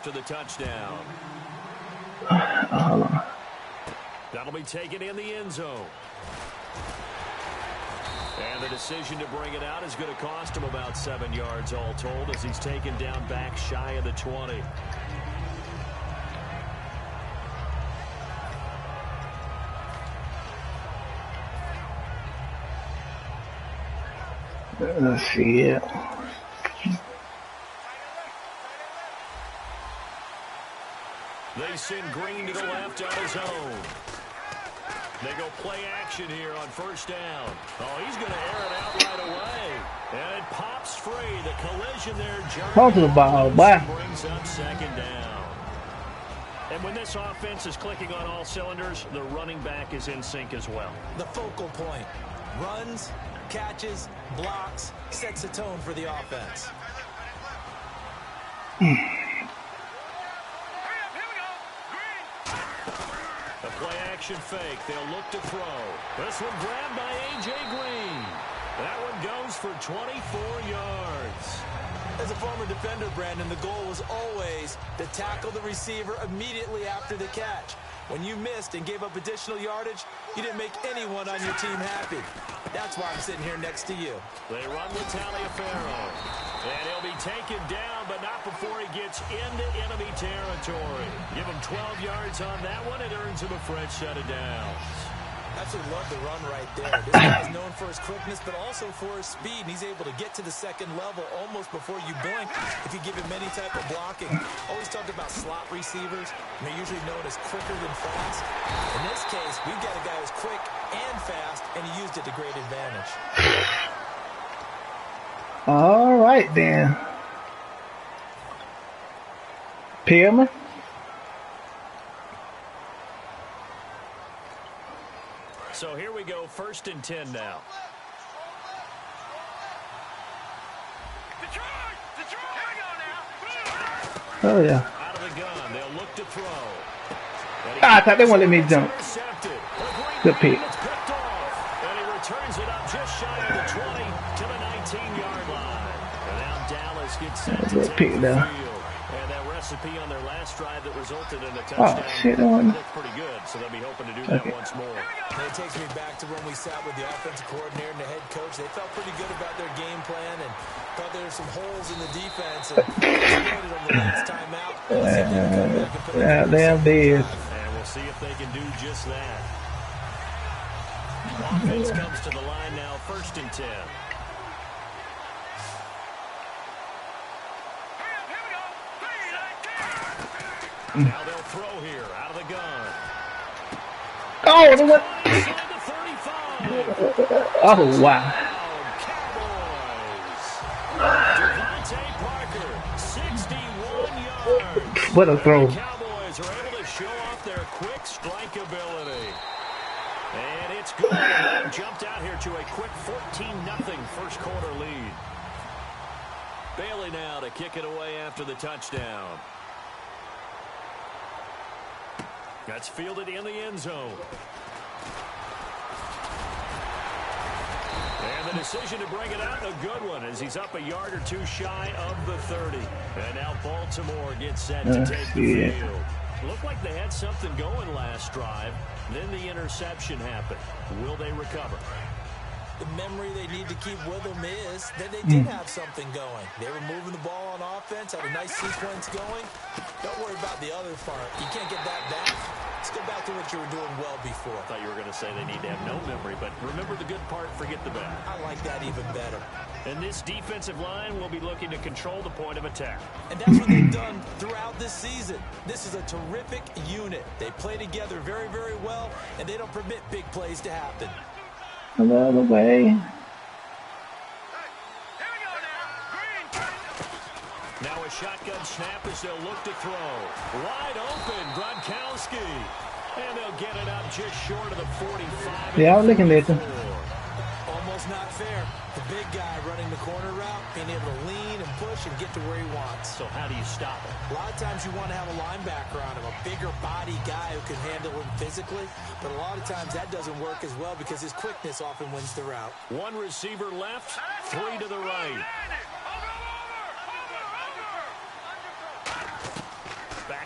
after the touchdown. Hold on. That'll be taken in the end zone. And the decision to bring it out is going to cost him about 7 yards all told as he's taken down back shy of the 20. Let's see it. They send Green to the left on his own. They go play action here on first down. Oh, he's going to air it out right away. And it pops free. The collision there. Hold to the ball. Bye. Brings up second down. And when this offense is clicking on all cylinders, the running back is in sync as well. The focal point. Runs, catches, blocks, sets a tone for the offense. A play-action fake. They'll look to throw. This one grabbed by A.J. Green. That one goes for 24 yards. As a former defender, Brandon, the goal was always to tackle the receiver immediately after the catch. When you missed and gave up additional yardage, you didn't make anyone on your team happy. That's why I'm sitting here next to you. They run with Taliaferro. And he'll be taken down, but not before he gets into enemy territory. Give him 12 yards on that one. It earns him a fresh set of downs. Absolutely love the run right there. This guy's known for his quickness, but also for his speed. He's able to get to the second level almost before you blink if you give him any type of blocking. Always talk about slot receivers. They're usually known as quicker than fast. In this case, we've got a guy who's quick and fast, and he used it to great advantage. All right, then. Pearman. So here we go, 1st and 10 now. Oh, yeah. Out of the gun, they'll look to throw. I thought they wanted me to jump. Good pick. And he returns it up just shy of the 20 to the 19-yard line. And now Dallas gets set to Good take pick the now. field. And that recipe on their last drive that resulted in a touchdown. Oh, shit, that one. Looked pretty good, so they'll be hoping to do that once more. And it takes me back to when we sat with the offensive coordinator and the head coach. They felt pretty good about their game plan and thought there were some holes in the defense. And exploited them the last time out. Let's see if they can come back and put it Yeah, damn did. And we'll see if they can do just that. Offense comes to the line now, 1st and 10. Now they'll throw here, out of the gun. Oh, the what? Oh, wow. Parker, 61 yards. What a throw. The Cowboys are able to show off their quick strike ability. And it's good. Jumped out here to a quick 14-0 first quarter lead. Bailey now to kick it away after the touchdown. That's fielded in the end zone. And the decision to bring it out, a good one, as he's up a yard or two shy of the 30. And now Baltimore gets set to take the field. Looked like they had something going last drive. Then the interception happened. Will they recover? The memory they need to keep with them is that they did have something going. They were moving the ball on offense, had a nice sequence going. Don't worry about the other part. You can't get that back. Let's go back to what you were doing well before. I thought you were going to say they need to have no memory, but remember the good part, forget the bad. I like that even better. And this defensive line will be looking to control the point of attack. And that's what they've done throughout this season. This is a terrific unit. They play together very, very well, and they don't permit big plays to happen. Another way. Now a shotgun snap as they'll look to throw. Wide open, Gronkowski. And they'll get it up just short of the 45. Yeah, I was looking at them. Almost not fair. The big guy running the corner route, being able to lean and push and get to where he wants. So how do you stop it? A lot of times you want to have a linebacker on him, a bigger body guy who can handle him physically. But a lot of times that doesn't work as well because his quickness often wins the route. One receiver left, 3 to the right.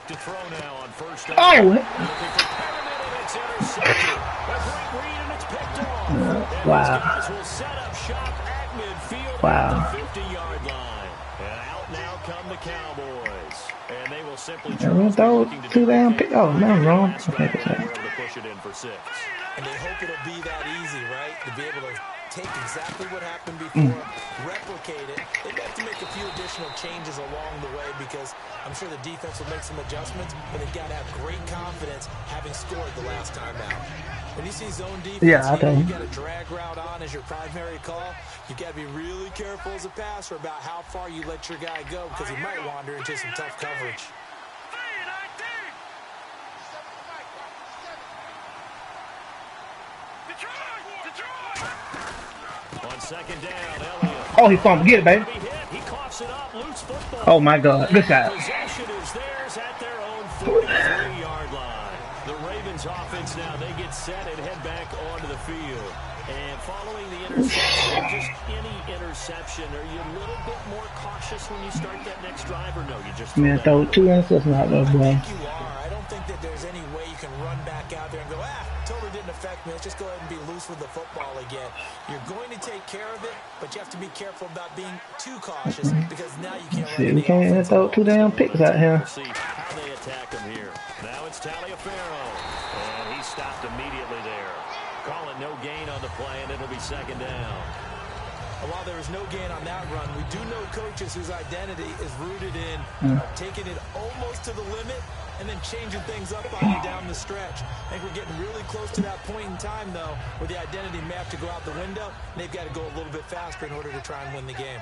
Back to throw now on first down. Oh! Looking for Perriman, and it's intercepted. A great read, and it's picked off. And Wow. these guys will set up shop at midfield Wow. at the 50-yard line. And out now come the Cowboys. And they will simply Throw two down pick. Oh, no, I'm wrong. Okay, They were able to push it in for 6. And they hope it'll be that easy, right? To be able to take exactly what happened before, replicate it. They'd have to make a few additional changes along the way because I'm sure the defense will make some adjustments, but they've got to have great confidence having scored the last time out. When you see zone defense, you got a drag route on as your primary call. You got to be really careful as a passer about how far you let your guy go because he might wander into some tough coverage. On second down, Elliott. Oh, he fumbled. Get it, baby. He coughs it up, loose football. Oh, my God. Good shot. Possession is theirs at their own 43-yard line. The Ravens offense now, they get set and head back onto the field. And following the interception, just any interception, are you a little bit more cautious when you start that next drive, or no? You just throw 2 interceptions out there, boy. I think you are. I don't think that there's any way you can run back out there and go, totally didn't affect me. Let's just go ahead and be loose with the football again. You're going to take care of it, but you have to be careful about being too cautious because now you can't run We can't throw 2 down picks out here. See how they attack him here. Now it's Taliaferro, and he stopped immediately there. Call it no gain on the play, and it'll be second down. While there is no gain on that run, we do know coaches whose identity is rooted in taking it almost to the limit and then changing things up on you down the stretch. I think we're getting really close to that point in time, though, where the identity may have to go out the window, and they've got to go a little bit faster in order to try and win the game.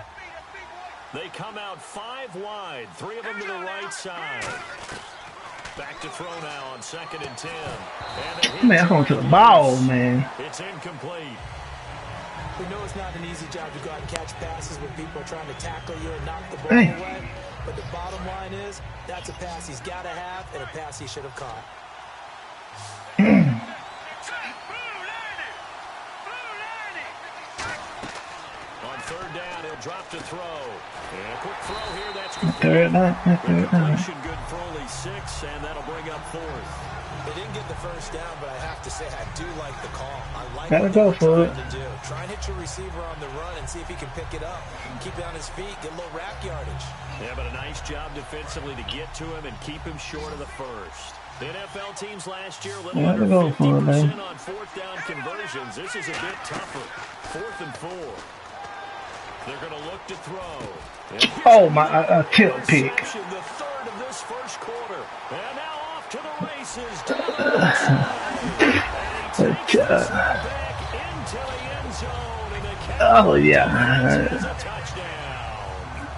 They come out 5 wide, 3 of them to the right side. Back to throw now on second and 10. And man, I'm going to the ball, man. It's incomplete. We know it's not an easy job to go out and catch passes when people are trying to tackle you and knock the ball away. But the bottom line is, that's a pass he's got to have and a pass he should have caught. On third down, he'll drop to throw. And a quick throw here, that's complete. Third down. Good for only 6, and that'll bring up 4th. They didn't get the first down, but I have to say I do like the call. I like Gotta what go they're for trying to do. Try and hit your receiver on the run and see if he can pick it up. Keep it on his feet, get a little rack yardage. Yeah, but a nice job defensively to get to him and keep him short of the first. The NFL teams last year, a little under 50% on 4th down conversions. This is a bit tougher. 4th and 4. They're going to look to throw. Oh, my, kill pick. The third of this first quarter. And now off to the races. Oh, yeah.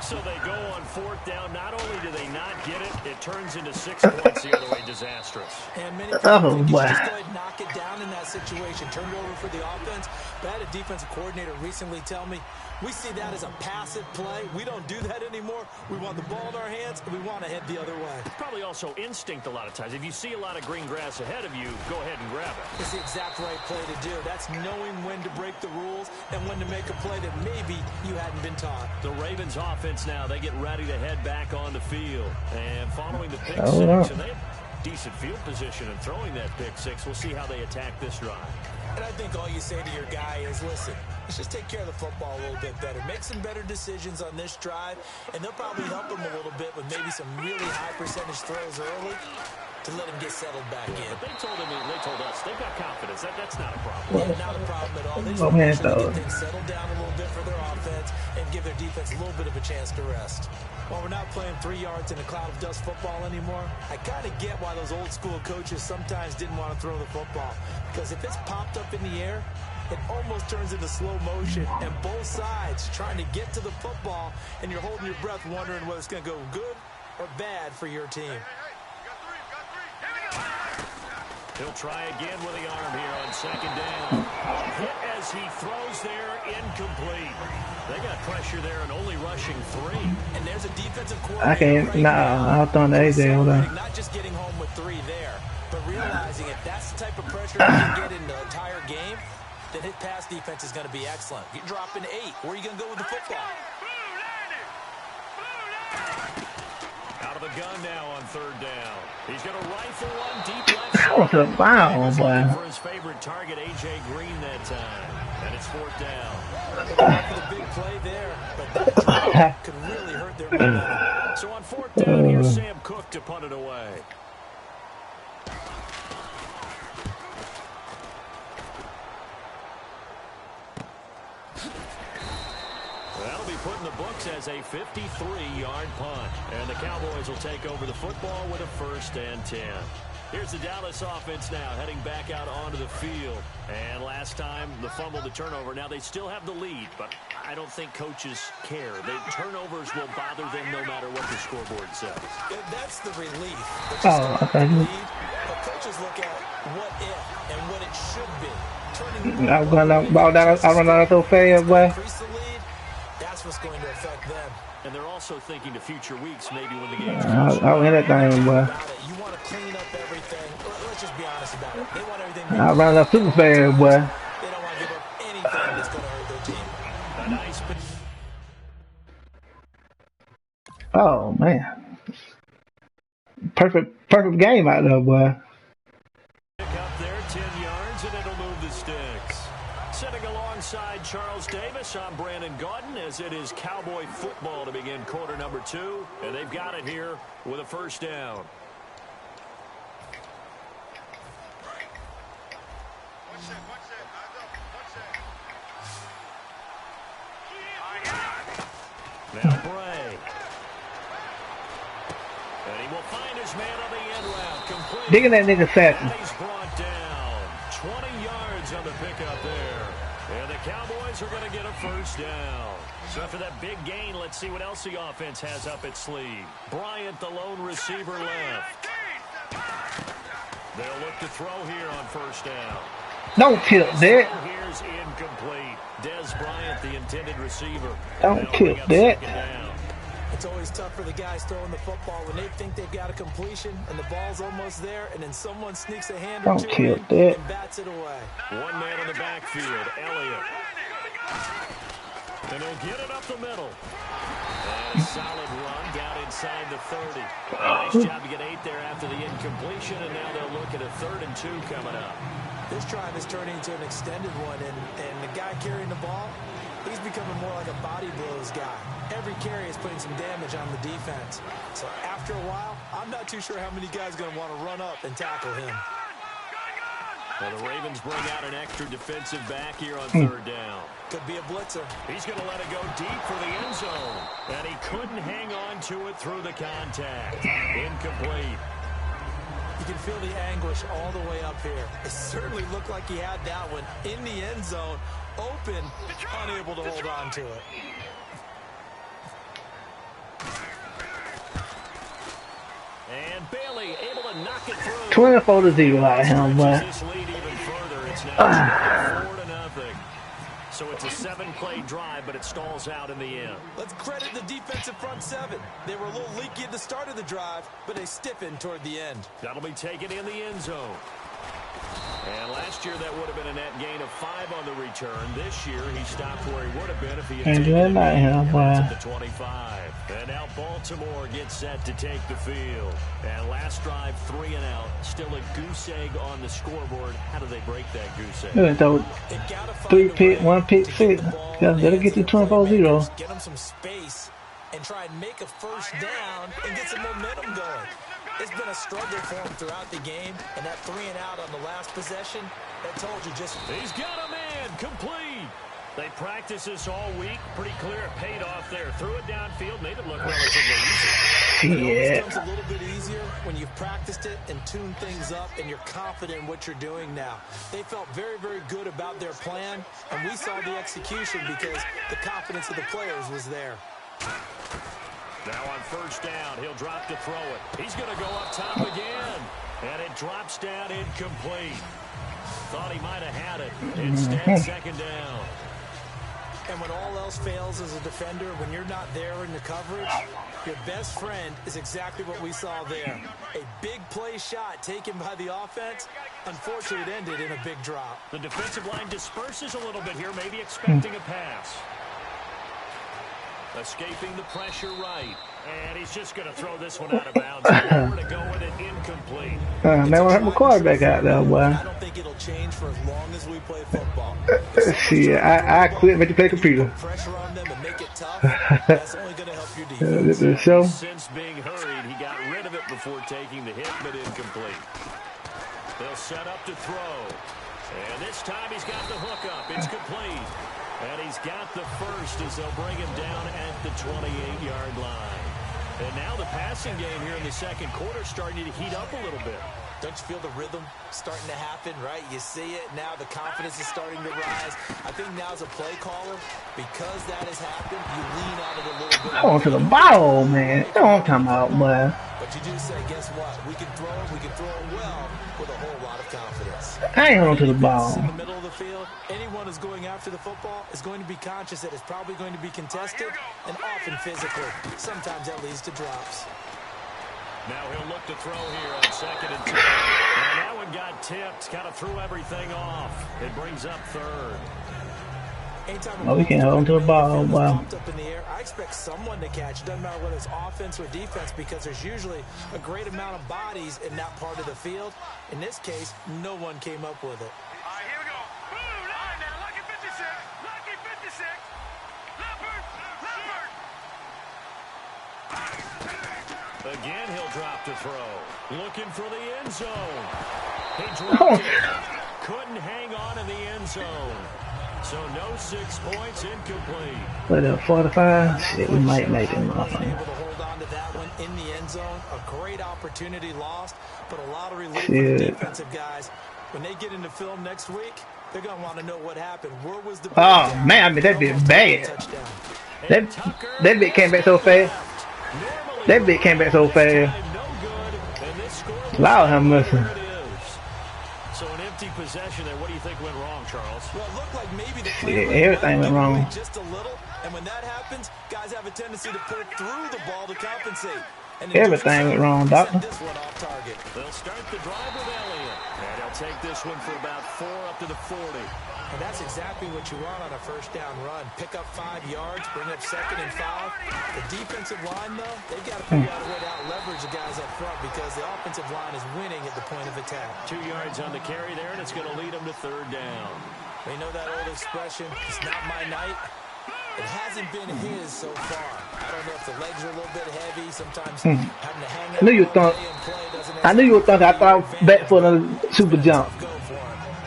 So they go on 4th down. Not only do they not get it, it turns into 6 points the other way. Disastrous. And many people think you should just go ahead and knock it down in that situation. Turn it over for the offense. But I had a defensive coordinator recently tell me, we see that as a passive play. We don't do that anymore. We want the ball in our hands, and we want to head the other way. Probably also instinct a lot of times. If you see a lot of green grass ahead of you, go ahead and grab it. It's the exact right play to do. That's knowing when to break the rules and when to make a play that maybe you hadn't been taught. The Ravens offense now, they get ready to head back on the field. And following the pick 6, and they have decent field position and throwing that pick 6. We'll see how they attack this drive. And I think all you say to your guy is, listen, let's just take care of the football a little bit better. Make some better decisions on this drive, and they'll probably help him a little bit with maybe some really high percentage throws early to let him get settled back in. But they told him, they told us, they've got confidence. That's not a problem. Yeah, not a problem at all. They just want to make sure they get things settled down a little bit for their offense and give their defense a little bit of a chance to rest. While we're not playing 3 yards in a cloud of dust football anymore, I kind of get why those old school coaches sometimes didn't want to throw the football. Because if it's popped up in the air, it almost turns into slow motion, and both sides trying to get to the football, and you're holding your breath wondering whether it's going to go good or bad for your team. He'll try again with the arm here on second down. Hit as he throws there, incomplete. They got pressure there and only rushing 3. And there's a defensive I can't. I'll throw the AJ. Hold on. Not just getting home with 3 there, but realizing if that's the type of pressure you can get in the entire game, then his pass defense is going to be excellent. You're dropping 8. Where are you going to go with the football? Out of the the gun now on third down. He's going to rifle one deep left. That was a wow, boy. For his favorite target, A.J. Green that time. And it's fourth down. The big play there, but that could really hurt their momentum. So on fourth down, here's Sam Cook to punt it away. That'll be put in the books as a 53-yard punt. And the Cowboys will take over the football with a 1st and 10. Here's the Dallas offense now heading back out onto the field. And last time, the fumble, the turnover. Now they still have the lead, but I don't think coaches care. The turnovers will bother them no matter what the scoreboard says. That's the relief. Okay. But coaches look at what if and what it should be. I'm gonna ball down. I run out of fair, boy. That's what's going to affect them. And they're also thinking to future weeks, maybe when the game's I'll win that thing, boy. You want to clean up everything. Let's just be honest about it. They want everything. I'll run out super fair, boy. They don't want to give up anything that's going to hurt their team. A nice. Oh man, perfect game out there, boy. Pick up there, 10 yards, and it'll move the sticks. Sitting alongside Charles Davis, I'm Brandon Gaudin, as it is Cowboy football to begin quarter number 2, and they've got it here with a 1st down. Now Bray. And he will find his man on the end route. Complete. Digging that nigga Saxon. He's brought down. 20 yards on the pickup there. And the Cowboys are going to get a 1st down. So after that big gain, let's see what else the offense has up its sleeve. Bryant, the lone receiver, left. They'll look to throw here on 1st down. Don't tilt that. Here's incomplete. Des Bryant, the intended receiver. Don't tilt that. It's always tough for the guys throwing the football when they think they've got a completion and the ball's almost there, and then someone sneaks a hand or two in and bats it away. One man in the backfield, Elliott. And he'll get it up the middle. And a solid run down inside the 30. Nice job to get 8 there after the incompletion, and now they'll look at a 3rd and 2 coming up. This drive is turning into an extended one, and the guy carrying the ball, he's becoming more like a body blows guy. Every carry is putting some damage on the defense. So after a while, I'm not too sure how many guys are going to want to run up and tackle him. Well, the Ravens bring out an extra defensive back here on 3rd down. Could be a blitzer. He's going to let it go deep for the end zone. And he couldn't hang on to it through the contact. Incomplete. You can feel the anguish all the way up here. It certainly looked like he had that one in the end zone, open, unable to hold on to it. And Bailey able to knock it through. 24-0 out of him, boy. This lead even further. It's now 4-0. So it's a 7-play drive, but it stalls out in the end. Let's credit the defensive front 7. They were a little leaky at the start of the drive, but they stiffened toward the end. That'll be taken in the end zone. And last year, that would have been a net gain of 5 on the return. This year, he stopped where he would have been if he had taken it to 25. And now Baltimore gets set to take the field. And last drive, 3 and out. Still a goose egg on the scoreboard. How do they break that goose egg? 3 pick, 1 pick 6. That'll get you 24-0. Get them some space and try and make a 1st down and get some momentum going. It's been a struggle for him throughout the game, and that 3 and out on the last possession, that told you just... He's got a man, complete. They practiced this all week. Pretty clear it paid off there. Threw it downfield, made it look relatively easy. Yeah. It always comes a little bit easier when you've practiced it and tuned things up and you're confident in what you're doing now. They felt very, very good about their plan, and we saw the execution because the confidence of the players was there. Now on 1st down, he'll drop to throw it. He's going to go up top again. And it drops down incomplete. Thought he might have had it. Instead, 2nd down. And when all else fails as a defender, when you're not there in the coverage, your best friend is exactly what we saw there. A big play shot taken by the offense. Unfortunately, it ended in a big drop. The defensive line disperses a little bit here, maybe expecting a pass. Escaping the pressure right. And he's just going to throw this one out of bounds. Nowhere to go with it, incomplete. Man, I have my quarterback out there, boy. I don't think it'll change for as long as we play football. Shit, I quit making play computer. Pressure on them and make it tough. That's only going to help your defense. The show. Since being hurried, he got rid of it before taking the hit, but incomplete. They'll set up to throw. And this time he's got the hook up. It's complete. And he's got the first as they'll bring him down at the 28-yard line. And now the passing game here in the second quarter starting to heat up a little bit. Don't you feel the rhythm starting to happen, right? You see it. Now the confidence is starting to rise. I think now as a play caller, because that has happened, you lean on it a little bit. On to the ball, man. Don't come out, boy. But you do say, guess what? We can throw it well with a whole lot of confidence. I ain't on to the ball. In the middle of the field, anyone who's going after the football is going to be conscious that it's probably going to be contested and often physical. Sometimes that leads to drops. Now he'll look to throw here on 2nd and 2. And that one got tipped, kind of threw everything off. It brings up 3rd. Oh, we can't hold on to the ball. Wow. Up in the air, I expect someone to catch. It doesn't matter whether it's offense or defense because there's usually a great amount of bodies in that part of the field. In this case, no one came up with it. All right, here we go. Boom, all right, now, lucky 56. Lucky 56. Leopard. Again, he'll drop to throw. Looking for the end zone. He dropped it. Couldn't hang on in the end zone. So no 6 points, incomplete. But 45, shit, we might make it. Able to hold on to that one in the end zone. A great opportunity lost, but a lot of relief for the defensive guys. When they get into film next week, they're going to want to know what happened. Where was the oh, man, I mean, that bit bad. That bit came back so fast. That bit came back so fast. Loud how much. So an empty possession there. What do you think went wrong, Charles? Well, it looked like maybe the everything went wrong. Just a little, and when that happens, guys have a tendency to pull through the ball to compensate. And everything went wrong, Doctor. This one off target. They'll start the drive with Elliott. And they'll take this one for about 4 up to the 40. And that's exactly what you want on a first down run. Pick up 5 yards, bring up 2nd and 5. The defensive line, though, they've got to figure out a way to out-leverage the guys up front because the offensive line is winning at the point of attack. 2 yards on the carry there, and it's going to lead them to 3rd down. We know that old expression, it's not my night. It hasn't been his so far. I don't know if the legs are a little bit heavy. Sometimes having to hang out I knew you thought. I knew you were thinking. I thought back for another super jump.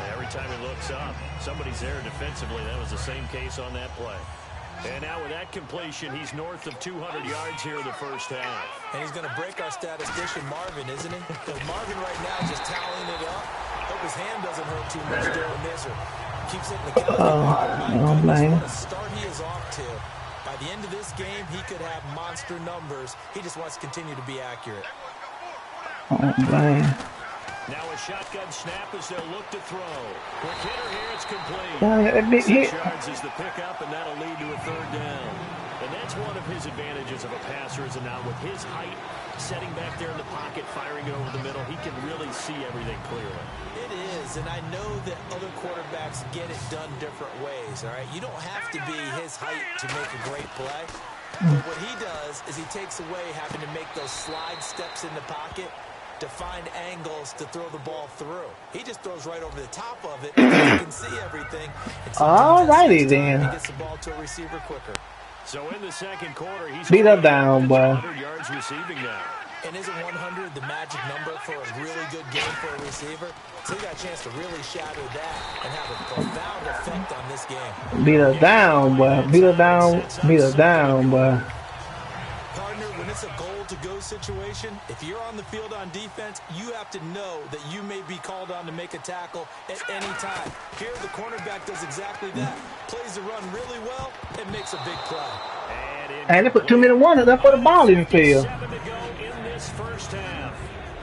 Every time he looks up, somebody's there defensively. That was the same case on that play. And now with that completion, he's north of 200 yards here in the first half. And he's going to break our statistician Marvin, isn't he? Because Marvin right now is just tallying it up. Hope his hand doesn't hurt too much during this. Keeps it in the count. What a start he is off to. By the end of this game, he could have monster numbers. He just wants to continue to be accurate. Now a shotgun snap as they'll look to throw. Quick hitter here, it's complete. 6 yards is the pickup, and that'll lead to a 3rd down. And that's one of his advantages of a passer is now with his height, setting back there in the pocket, firing it over the middle, he can really see everything clearly. It is, and I know that other quarterbacks get it done different ways, all right? You don't have to be his height to make a great play. But what he does is he takes away having to make those slide steps in the pocket to find angles to throw the ball through. He just throws right over the top of it, and you can see everything. All righty then. He gets the ball to a receiver quicker. So in the second quarter, he's beat up down, boy. 100 yards receiving now. And isn't 100 the magic number for a really good game for a receiver? So he got a chance to really shatter that and have a profound effect on this game. Beat her down, boy. Beat her down. Beat her down, boy. Partner, when it's a goal-to-go situation, if you're on the field on defense, you have to know that you may be called on to make a tackle at any time. Here, the cornerback does exactly that. Plays the run really well and makes a big play. And they put 2 minutes one up for the ball in the field. First half.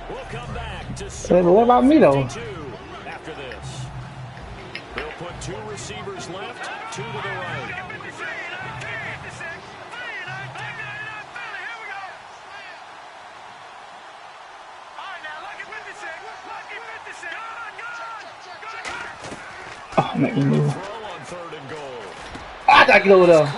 We'll come back to so what about me though? After this. They'll put 2 receivers left, 2 to the right. Oh, make me move. I got to go though.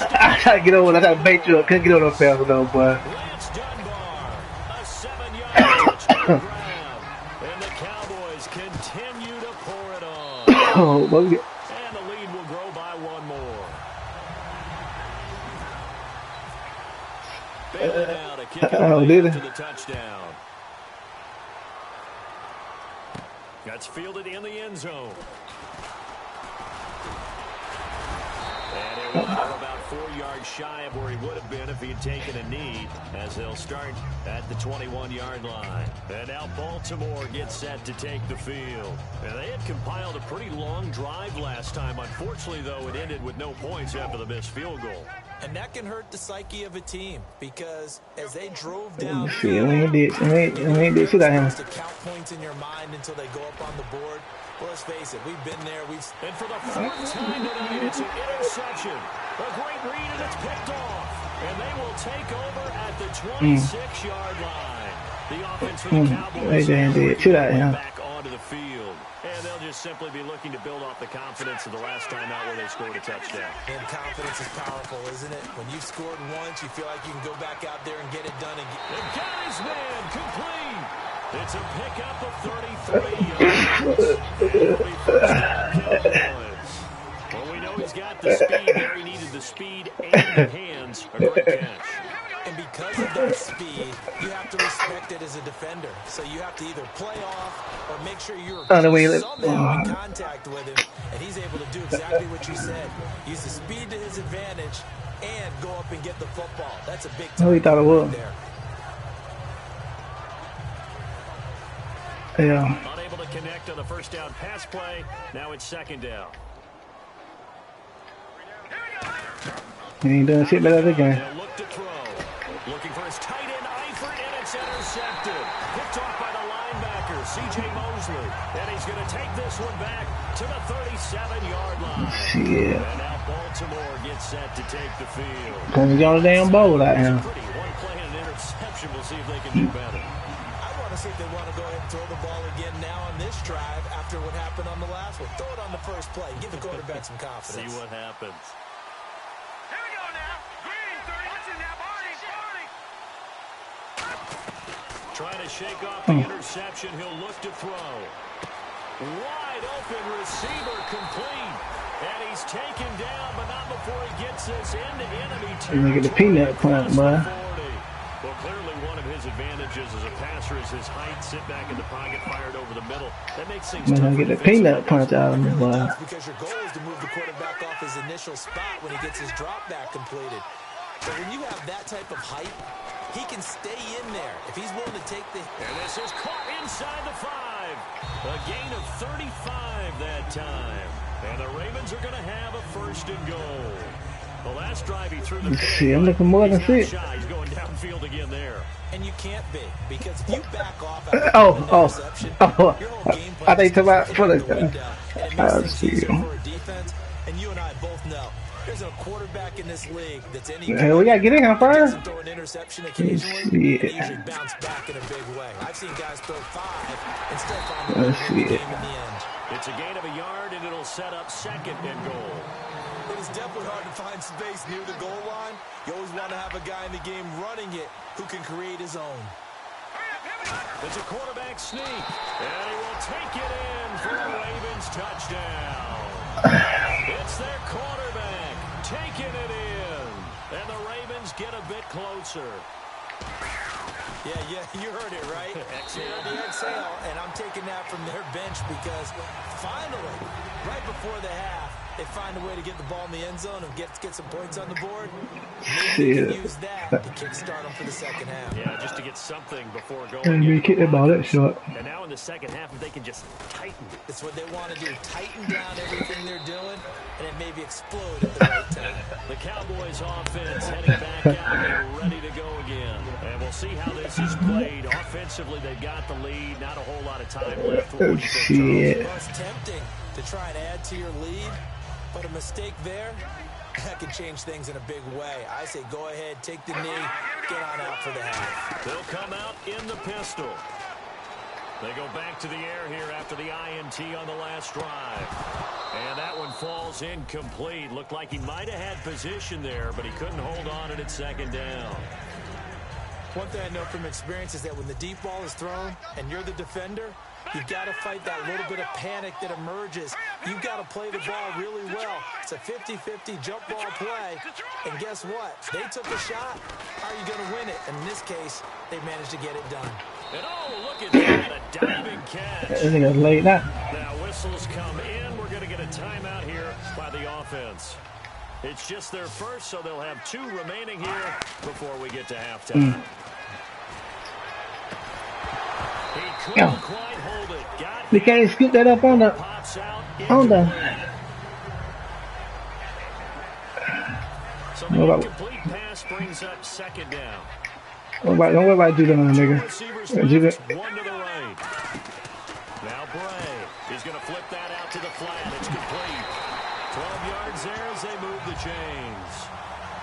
I tried to get over. I tried to bait you up. Couldn't get over fast enough, boy. Lance Dunbar, a 7-yard touchdown grab. And the Cowboys continue to pour it on. Oh, well, And the lead will grow by one more. Bailey now to kick it away after the touchdown. That's fielded in the end zone. And it will go about 4 yards shy of where he would have been if he had taken a knee, as they'll start at the 21-yard line. And now Baltimore gets set to take the field. And they had compiled a pretty long drive last time. Unfortunately, though, it ended with no points after the missed field goal. And that can hurt the psyche of a team, because as they drove down, we ain't did shit out him. to count points in your mind until they go up on the board. Well, let's face it, we've been there. And for the fourth time tonight, it's an interception. A great read, and it's picked off. And they will take over at the 26-yard line. The offense for the Cowboys back onto the field. And they'll just simply be looking to build off the confidence of the last time out where they scored a touchdown. And confidence is powerful, isn't it? When you've scored once, you feel like you can go back out there and get it done again. They've got his man complete. It's a pickup of 33 yards. Well, we know he's got the speed there. He needed the speed and the hands. A great catch. And because of that speed, you have to respect it as a defender. So you have to either play off or make sure you're somehow in contact with him. And he's able to do exactly what you said. Use the speed to his advantage and go up and get the football. That's a big time. Oh, he thought it was. There. Yeah. Unable to connect on the first down pass play. Now it's second down. He ain't doing shit better again. They'll look to throw. Looking for his tight end, Eifert, and it's intercepted. Picked off by the linebacker, C.J. Mosley. And he's going to take this one back to the 37-yard line. Shit. And now Baltimore gets set to take the field. Gonna get on the damn bowl out here. One play and an interception. We'll see if they can do better. I want to see if they want to go ahead and throw the ball again now on this drive after what happened on the last one. Throw it on the first play. Give the quarterback some confidence. See what happens. Here we go now. Green, 30. Watch it now, Barney. Trying to shake off the interception. He'll look to throw. Wide open receiver complete. And he's taken down, but not before he gets this into enemy territory. Look at the peanut plant, boy. Well, clearly one of his advantages as a passer is his height. Sit back in the pocket, fired over the middle. That makes things tough. Get the peanut punch out of him, boy. That's because your goal is to move the quarterback off his initial spot when he gets his drop back completed. But when you have that type of height, he can stay in there if he's willing to take the... And this is caught inside the 5. A gain of 35 that time. And the Ravens are going to have a first and goal. The last drive he threw the Let's see, I'm looking more than 6. He's going downfield again there. And you can't be, because if you back off I think to my for the defense, and you and I both know there's a quarterback in this league that's any we gotta get in here first. throw an interception occasionally, and usually bounce back in a big way. I've seen guys throw 5 and still find the game in the end. It's a gain of a yard, and it'll set up second and goal. It is definitely hard to find space near the goal line. You always want to have a guy in the game running it who can create his own. It's a quarterback sneak, and he will take it in for a Ravens touchdown. It's their quarterback taking it in, and the Ravens get a bit closer. Yeah, you heard it, right? Exhale. The exhale, and I'm taking that from their bench because finally, right before the half, they find a way to get the ball in the end zone and get some points on the board. Maybe they can use that to kickstart them for the second half. Yeah, just to get something before going. And we kick the ball that short. And now in the second half, if they can just tighten. It's what they want to do. Tighten down everything they're doing, and then maybe explode at the right time. The Cowboys offense heading back out and ready to go again. And we'll see how this is played. Offensively, they've got the lead. Not a whole lot of time left. Oh, shit. It's tempting to try and add to your lead, but a mistake there, that can change things in a big way. I say go ahead, take the knee, get on out for the half. They'll come out in the pistol. They go back to the air here after the INT on the last drive. And that one falls incomplete. Looked like he might have had position there, but he couldn't hold on at second down. One thing I know from experience is that when the deep ball is thrown and you're the defender, you've got to fight that little bit of panic that emerges. You've got to play the ball really well. It's a 50-50 jump ball play. And guess what? They took a shot. How are you going to win it? And in this case, they managed to get it done. And oh, look at that, a diving catch. I think it's late now. Now whistles come in. We're going to get a timeout here by the offense. It's just their first, so they'll have 2 remaining here before we get to halftime. He couldn't quite hold it. They can't scoop that up on the So the incomplete pass brings up second down. Don't worry about doing that, nigga. One to the right. Now Bray. He's going to flip that out to the flat. It's complete. 12 yards there as they move the chains.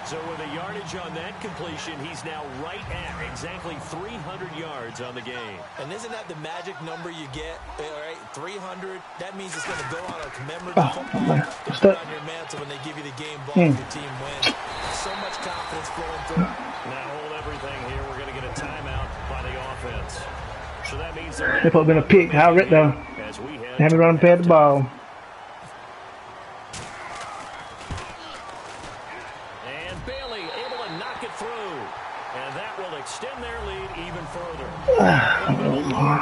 So with a yardage on that completion, he's now right at exactly 300 yards on the game. And isn't that the magic number you get? All right, 300. That means it's going to go on a commemorative football to put on your mantle when they give you the game ball if your team wins. So much confidence flowing through. Now hold everything here. We're going to get a timeout by the offense. So that means they're they put been a pick. How Rick though? They haven't run past the ball. Extend their lead even further.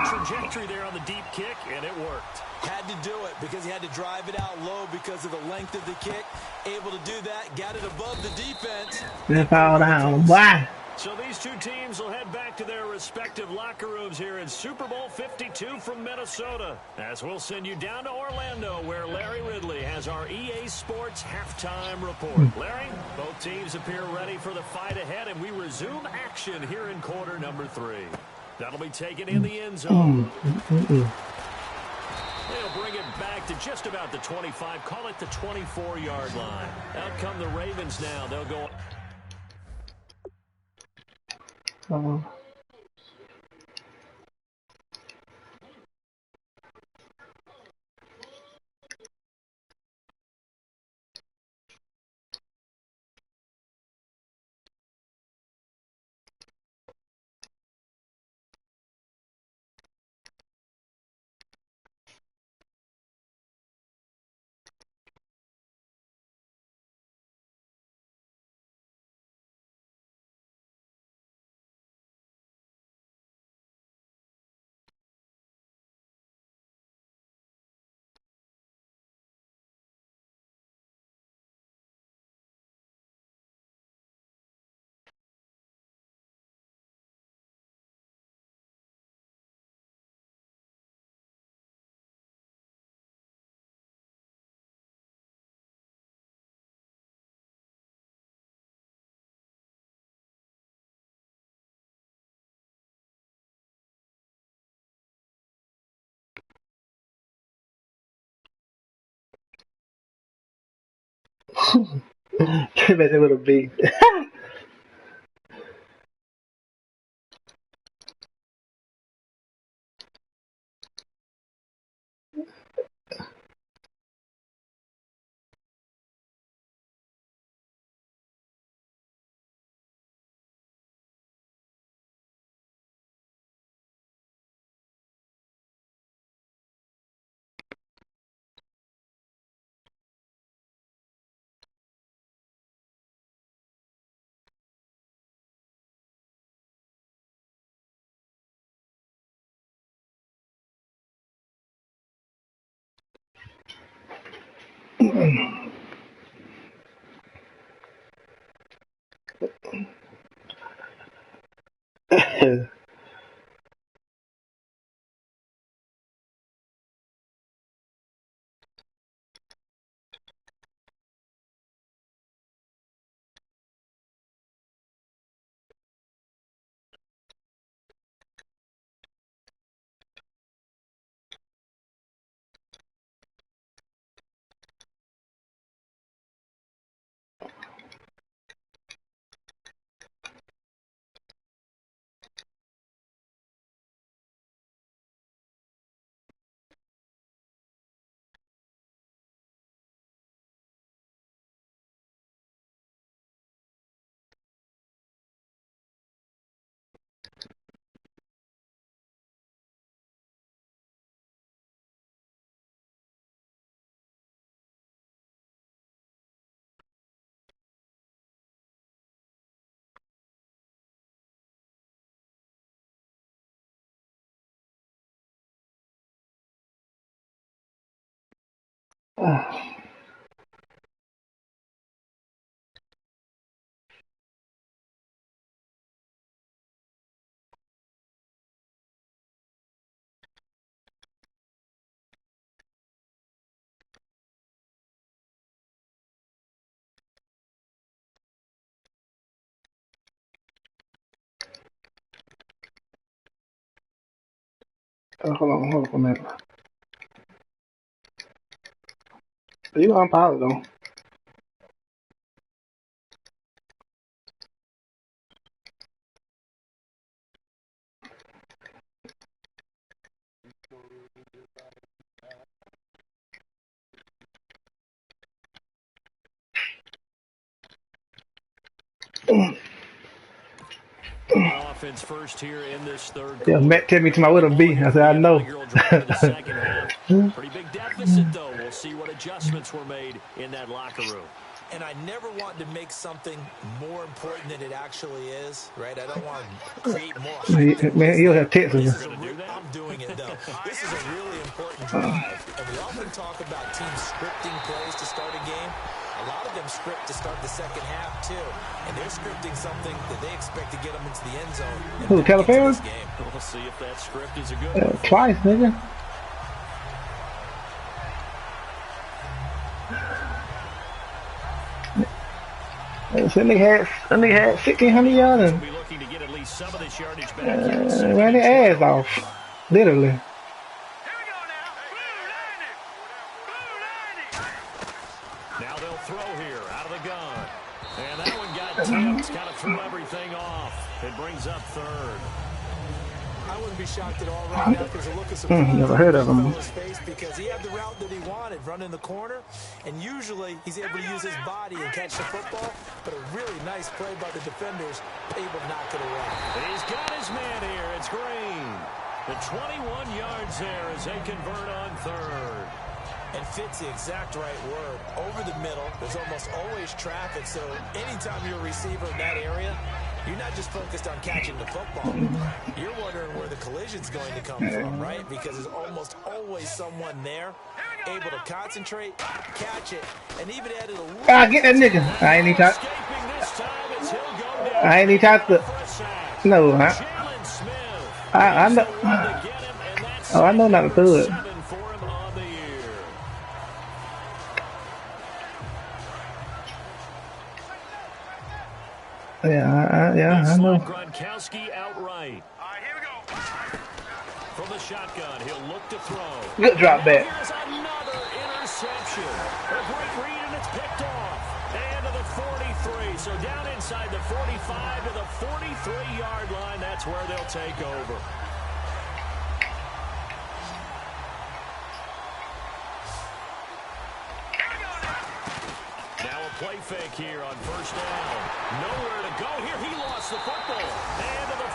Trajectory there on the deep kick, and it worked. Had to do it because he had to drive it out low because of the length of the kick. Able to do that, got it above the defense. They fall down. Why? So these 2 teams will head back to their respective locker rooms here in Super Bowl 52 from Minnesota. As we'll send you down to Orlando, where Larry Ridley has our EA Sports halftime report. Larry, both teams appear ready for the fight ahead, and we resume action here in quarter number 3. That'll be taken in the end zone. They'll bring it back to just about the 25, call it the 24-yard line. Out come the Ravens now. They'll go... They would have beat. Hold on for a minute. You know I'm powered though. Offense first here in this third Yeah, quarter. Matt tell me to my little B. I said I know. Pretty big deficit though. We'll see what adjustments were made in that locker room. And I never want to make something more important than it actually is, right? I don't want to create more hype. Man, he'll have text with you. I'm doing it, though. This is a really important drive. And we often talk about teams scripting plays to start a game. A lot of them script to start the second half, too. And they're scripting something that they expect to get them into the end zone. Who, California? We'll see if that script is a good one. Twice, nigga. So they had 1,600 yards and ran their ass off, literally. Now they'll throw here out of the gun, and that one got tipped, kind of threw everything off. It brings up third. I wouldn't be shocked at all right now because a look of surprise never heard of him. Because he had the route that he wanted, running the corner, and usually he's able to use his body and catch the football, but a really nice play by the defenders, able to knock it away. He's got his man here. It's Green. The 21 yards there as they convert on third. And fits the exact right word. Over the middle, there's almost always traffic, so anytime you're a receiver in that area, you're not just focused on catching the football. You're wondering where the collision's going to come from, right? Because there's almost always someone there able to concentrate, catch it, and even added a little... Get that nigga. I ain't even touched the... No, I know. Oh, I know not to do it. Yeah, I know. Gronkowski outright. Here we go. From the shotgun, he'll look to throw. Good drop back. Here's another interception. A great read, and it's picked off. And to the 43. So down inside the 45 to the 43-yard line. That's where they'll take over. Play fake here on first down. Nowhere to go here. He lost the football. And to the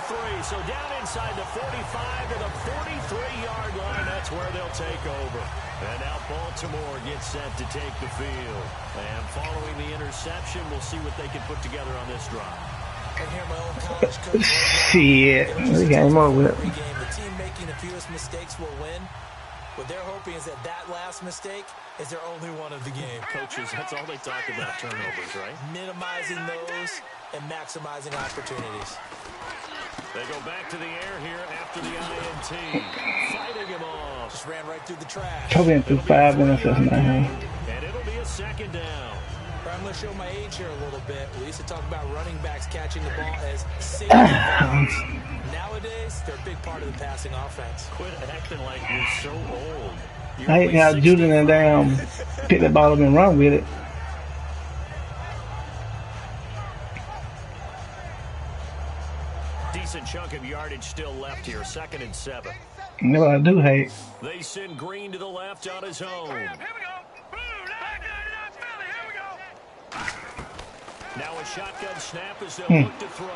43. So down inside the 45 to the 43-yard line. That's where they'll take over. And now Baltimore gets set to take the field. And following the interception, we'll see what they can put together on this drive. And here my own college coach. Shit. We got him over with. The team making the fewest mistakes will win. What they're hoping is that last mistake is their only one of the game. Coaches, that's all they talk about, turnovers, right? Minimizing those and maximizing opportunities. They go back to the air here after the INT. Fighting him off. Just ran right through the trash. Probably through 5 minutes. And it'll be a second down. I'm going to show my age here a little bit. We used to talk about running backs catching the ball as safety valves. Nowadays, they're a big part of the passing offense. Quit acting like you're so old. I ain't got Julian and damn pick the ball up and run with it. Decent chunk of yardage still left here. 2nd and 7. You know what I do hate? They send Green to the left on his own. Here we go. Here we go. Now a shotgun snap as they'll look to throw.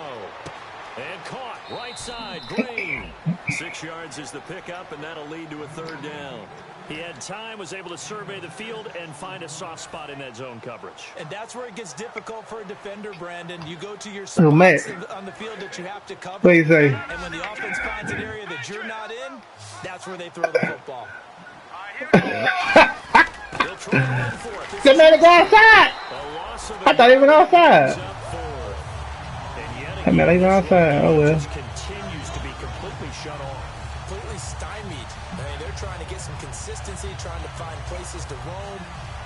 And caught right side, Green. 6 yards is the pickup, and that'll lead to a third down. He had time, was able to survey the field and find a soft spot in that zone coverage. And that's where it gets difficult for a defender, Brandon. You go to your Oh, man. spots on the field that you have to cover. What do you say? And when the offense finds an area that you're not in, that's where they throw the football. Here we go. He'll try to run for it. They made it go outside. I thought he went outside. I mean, he's outside. Oh well. Continues to be completely shut off, completely stymied. I mean, they're trying to get some consistency, trying to find places to roam.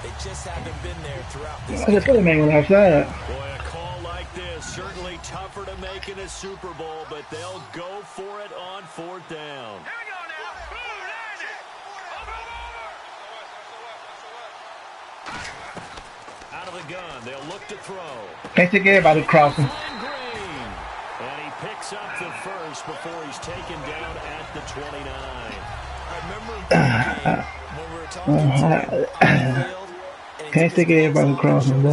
They just haven't been there throughout this. I just put him went outside. Boy, a call like this certainly tougher to make in a Super Bowl, but they'll go for it on 4th down. Here we go now. Boom, land it. Over. Out of the gun, they'll look to throw. Can't take everybody crossing. And he picks up the first before he's taken down at the 29. I remember when we were talking to him, can't take everybody crossing, boy.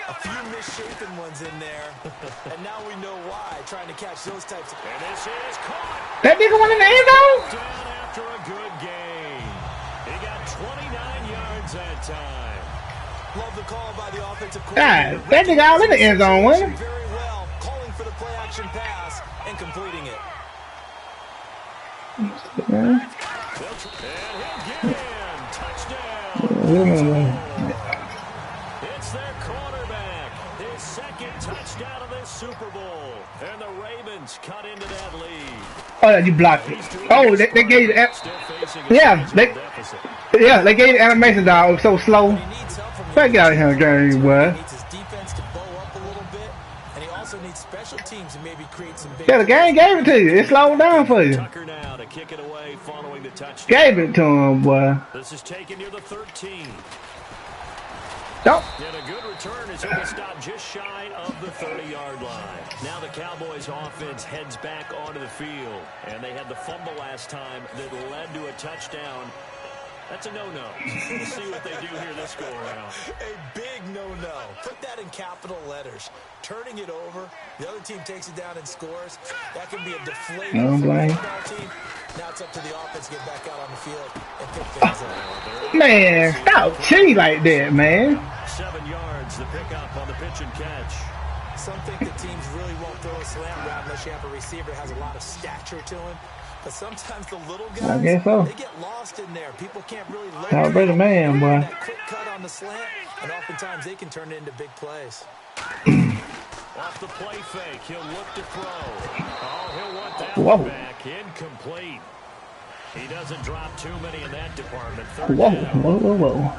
a few misshapen ones in there, and now we know why. Trying to catch those types of. And this is caught. That nigga went in the end zone? Down after a good gain. He got 29 yards that time. Love the call by the offensive God, coordinator. that nigga all in the end zone, wasn't he? Very well, calling for the play action pass and completing it. And he'll get in. Touchdown. It's their quarterback. His second touchdown of this Super Bowl. And the Ravens cut into that lead. Oh, yeah, you blocked it. Oh, they gave you the they gave the animation dog. It was so slow. He needs help from Get out of here, Gary, boy. He needs his defense to bow up a little bit, and he also needs special teams to maybe create some big. Yeah, the game gave it to you. It slowed down for you. Tucker now to kick it away following the touchdown. Gave it to him, boy. This is taken near the 13. Nope. And a good return as he'll be stopped just shy of the 30-yard line. Now the Cowboys offense heads back onto the field. And they had the fumble last time that led to a touchdown. That's a no-no. We'll see what they do here this go-around. A big no-no. Put that in capital letters. Turning it over, the other team takes it down and scores. That can be a deflating for the football team. Now it's up to the offense to get back out on the field and pick things up. Man, stop cheating like that, man. 7 yards, the pickup on the pitch and catch. Some think that teams really won't throw a slant route unless you have a receiver that has a lot of stature to him. But sometimes the little guys, I guess so. they get lost in there. People can't really locate Celebrate a man, boy. that quick cut on the slant, and oftentimes they can turn it into big plays. Off the play fake, he'll look to throw. Oh, he'll want that Whoa. one back. Incomplete. He doesn't drop too many in that department. Whoa, whoa, whoa.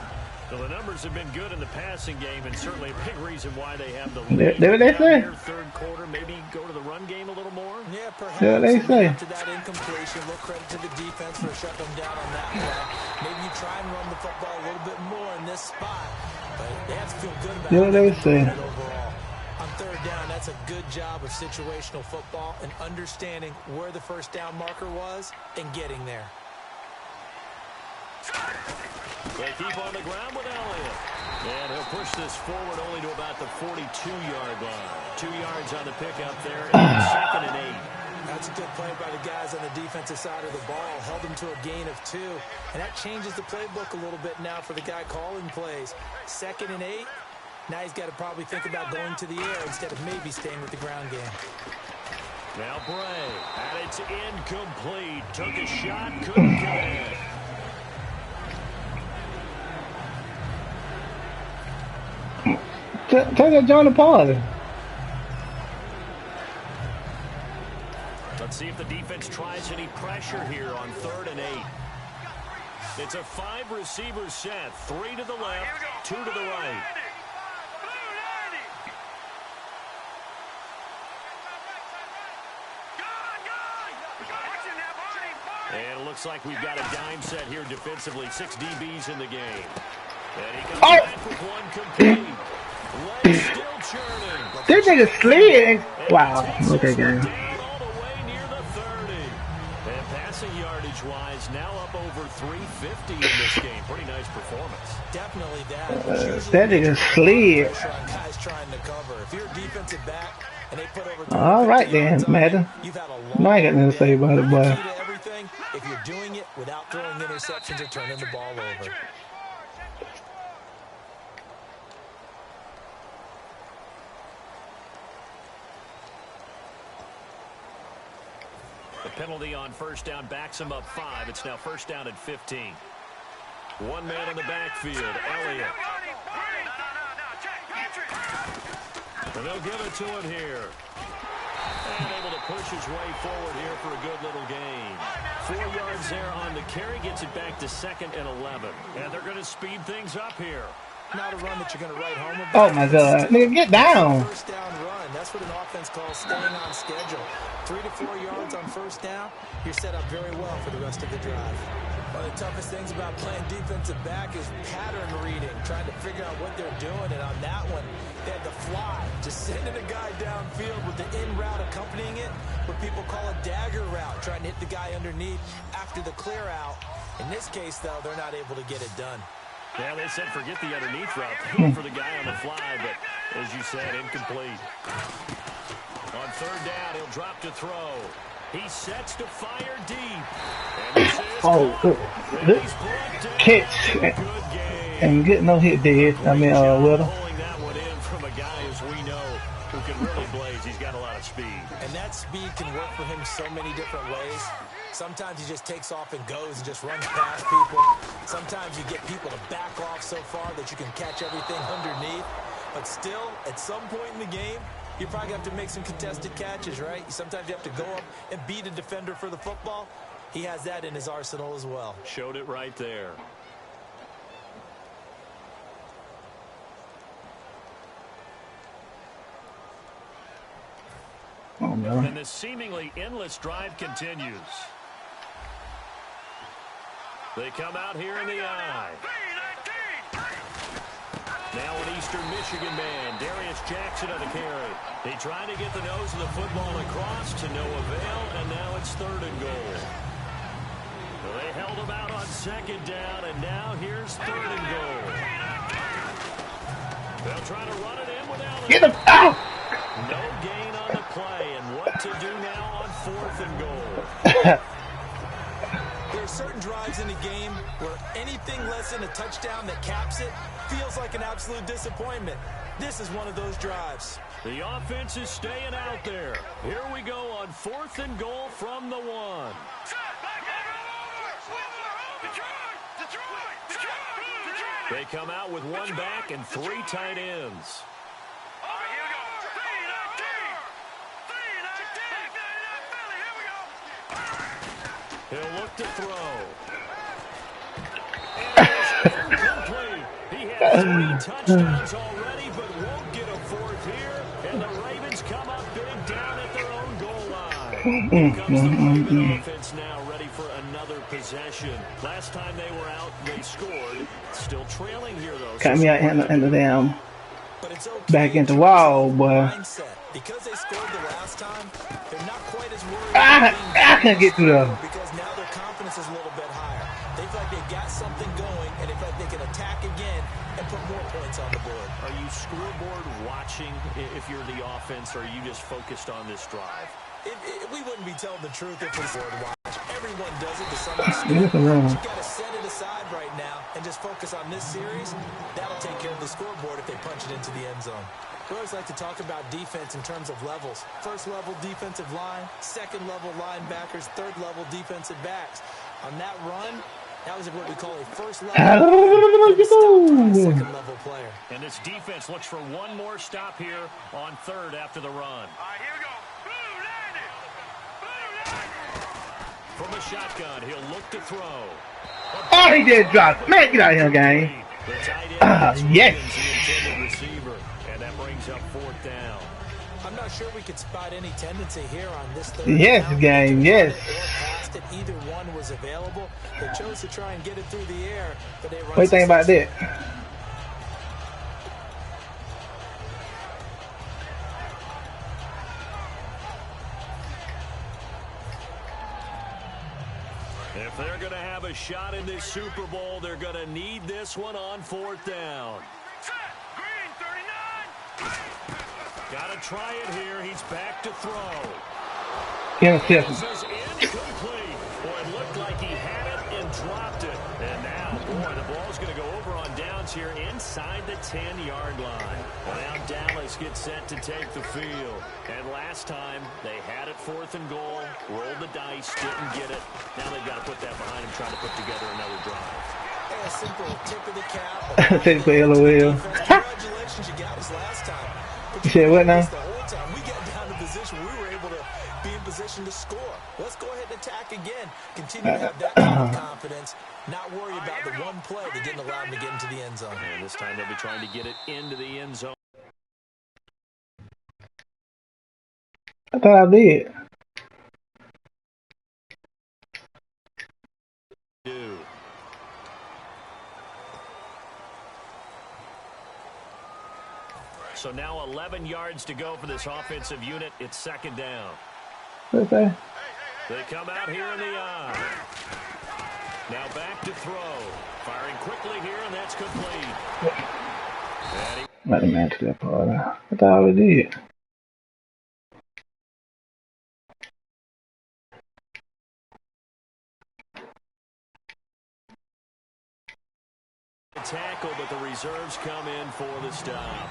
So the numbers have been good in the passing game, and certainly a big reason why they have the Did lead. they say? Third quarter, maybe go to the run game a little more. Yeah, perhaps. Yeah, they say. After that incompletion, a little credit to the defense for shutting them down on that play. Maybe you try and run the football a little bit more in this spot, but they have to feel good about Yeah, they say. it overall. On third down, that's a good job of situational football and understanding where the first down marker was and getting there. They keep on the ground with Elliott. And he'll push this forward only to about the 42-yard line. 2 yards on the pickup there, and 2nd and 8. That's a good play by the guys on the defensive side of the ball. Held them to a gain of 2. And that changes the playbook a little bit now for the guy calling plays. 2nd and 8. Now he's got to probably think about going to the air instead of maybe staying with the ground game. Now Bray, and it's incomplete. Took a shot, couldn't connect. Tell that John to pause. Let's see if the defense tries any pressure here on 3rd and 8. It's a 5-receiver set. 3 to the left, 2 to the right. And it looks like we've got a dime set here defensively. 6 DBs in the game. And he comes back with one complete. Legs still churning. This nigga slid. Wow. Okay, game. Down all the way near the 30. And passing yardage-wise, now up over 350 in this game. Pretty nice performance. Definitely that. That nigga slid. Guys trying to cover. If you're a defensive back and they put over All right then, Madden. you've had a No, I got nothing to say about it, boy. key to everything if you're doing it without throwing interceptions or turning the ball over. The penalty on first down backs him up 5. It's now first down at 15. One man in the backfield, Elliott. And they'll give it to him here. And able to push his way forward here for a good little gain. 4 yards there on the carry, gets it back to 2nd and 11. And they're going to speed things up here. Not a run that you're going to write home about. Oh my God, nigga, get down. First down run. That's what an offense calls staying on schedule. 3 to 4 yards on first down. You're set up very well for the rest of the drive. One of the toughest things about playing defensive back is pattern reading, trying to figure out what they're doing. And on that one, they had the fly, just sending a guy downfield with the in route accompanying it, what people call a dagger route, trying to hit the guy underneath after the clear out. In this case, though, they're not able to get it done. Yeah, they said forget the underneath route for the guy on the fly, but as you said, incomplete. On 3rd down, he'll drop to throw. He sets to fire deep. And Oh, good catch and get no hit dead. I mean, Will. Pulling that one in from a guy as we know who can really blaze. He's got a lot of speed. And that speed can work for him so many different ways. Sometimes he just takes off and goes and just runs past people. Sometimes you get people to back off so far that you can catch everything underneath. But still, at some point in the game, you probably have to make some contested catches, right? Sometimes you have to go up and beat a defender for the football. He has that in his arsenal as well. Showed it right there. Oh, no. And the seemingly endless drive continues. They come out here in the eye. Now an Eastern Michigan man, Darius Jackson on the carry. They try to get the nose of the football across to no avail, and now it's 3rd and goal. They held him out on 2nd down, and now here's 3rd and goal. They'll try to run it in without it. Get him out! No gain on the play, and what to do now on 4th and goal. There are certain drives in the game where anything less than a touchdown that caps it feels like an absolute disappointment. This is one of those drives. The offense is staying out there. Here we go on 4th and goal from the 1. They come out with 1 back and 3 tight ends. He'll look to throw. And incomplete. He has 3 touchdowns already, but won't get a 4th here. And the Ravens come up big down at their own goal line. Here comes the Raven offense now, ready for another possession. Last time they were out, they scored. Still trailing here, though. Cut me out in the damn. But it's okay. Back into wall, boy. Because they scored the last time, they're not quite as worried. I can't get through them. Because now their confidence is a little bit higher. They feel like they've got something going, and they feel like they can attack again and put more points on the board. Are you scoreboard watching if you're the offense, or are you just focused on this drive? We wouldn't be telling the truth if we scored watch. Everyone does it to some extent. You've got to set it aside right now and just focus on this series. That'll take care of the scoreboard if they punch it into the end zone. We always like to talk about defense in terms of levels. 1st level defensive line, 2nd level linebackers, 3rd level defensive backs. On that run, that was what we call a 1st level, 2nd level player. And this defense looks for 1 more stop here on 3rd after the run. All right, here we go. From a shotgun, he'll look to throw. Oh, he did drop. Man, get out of here, gang. Yes. The intended receiver, and that brings up 4th down. I'm not sure we could spot any tendency here on this 3rd Yes, gang, yes. Past it, either one was available. They chose to try and get it through the air, but they run. What do you think about that? If they're going to have a shot in this Super Bowl, they're going to need this one on 4th down. Green 39. Got to try it here. He's back to throw. Interception. This is incomplete. Boy, it looked like he had it and dropped it. And now, boy, the ball's going to go over on downs here inside the 10-yard line. Well, now Dallas gets set to take the field. And last time, they had it 4th and goal, rolled the dice, didn't get it. Now they've got to put that behind them, trying to put together another drive. Hey, a simple tip of the cap. Tip for LOL. Congratulations, you got us last time. But You said what now? the whole time we got down to position, we were able to be in position to score. Let's go ahead and attack again. Continue to have that kind of confidence. Not worry about the one play that didn't allow him to get into the end zone. And this time they'll be trying to get it into the end zone. I thought I did. So now 11 yards to go for this offensive unit. It's second down. What's that? They come out here in the eye. Now back to throw. Firing quickly here, and that's complete. Let him answer that part. I thought I did. Tackle, but the reserves come in for the stop.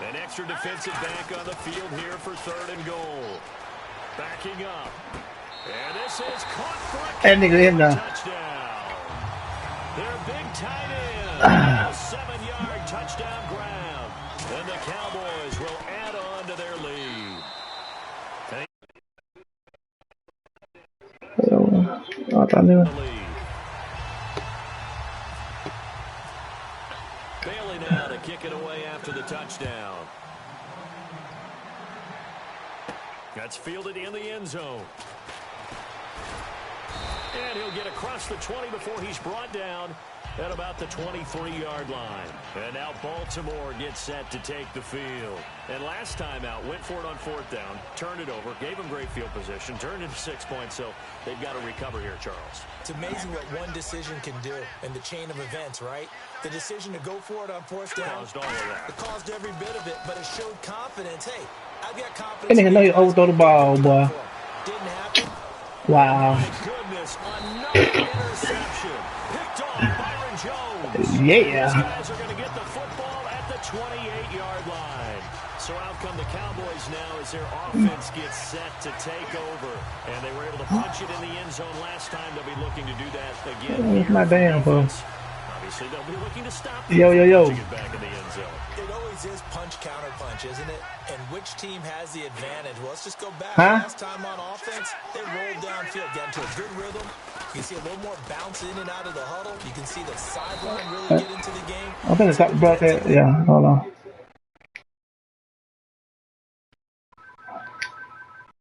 An extra defensive back on the field here for 3rd and goal. Backing up. And this is caught for a touchdown. Their big tight end. A 7-yard touchdown grab. And the Cowboys will add on to their lead. I knew it. Bailey now to kick it away after the touchdown. That's fielded in the end zone. And he'll get across the 20 before he's brought down at about the 23-yard line. And now Baltimore gets set to take the field. And last time out, went for it on 4th down, turned it over, gave him great field position, turned into 6 points, so they've got to recover here, Charles. It's amazing what one decision can do in the chain of events, right? The decision to go for it on 4th down. Caused all of that. It caused every bit of it, but it showed confidence. Hey, I've got confidence. That nigga know you overthrow the ball, boy. Didn't happen. Wow. My goodness, another interception. Picked off Byron Jones. Yeah. These guys are going to get the football at the 28-yard line. So out come the Cowboys now as their offense gets set to take over. And they were able to punch it in the end zone last time. They'll be looking to do that again. It's my damn phone. Obviously, they'll be looking to stop Yo. it back in the end zone. It always is punch-counter punch, isn't it? And which team has the advantage? Well, let's just go back. Last time on offense, they rolled downfield, got into a good rhythm. You can see a little more bounce in and out of the huddle. You can see the sideline really get into the game. I think it's got the broadcast. Yeah, hold on.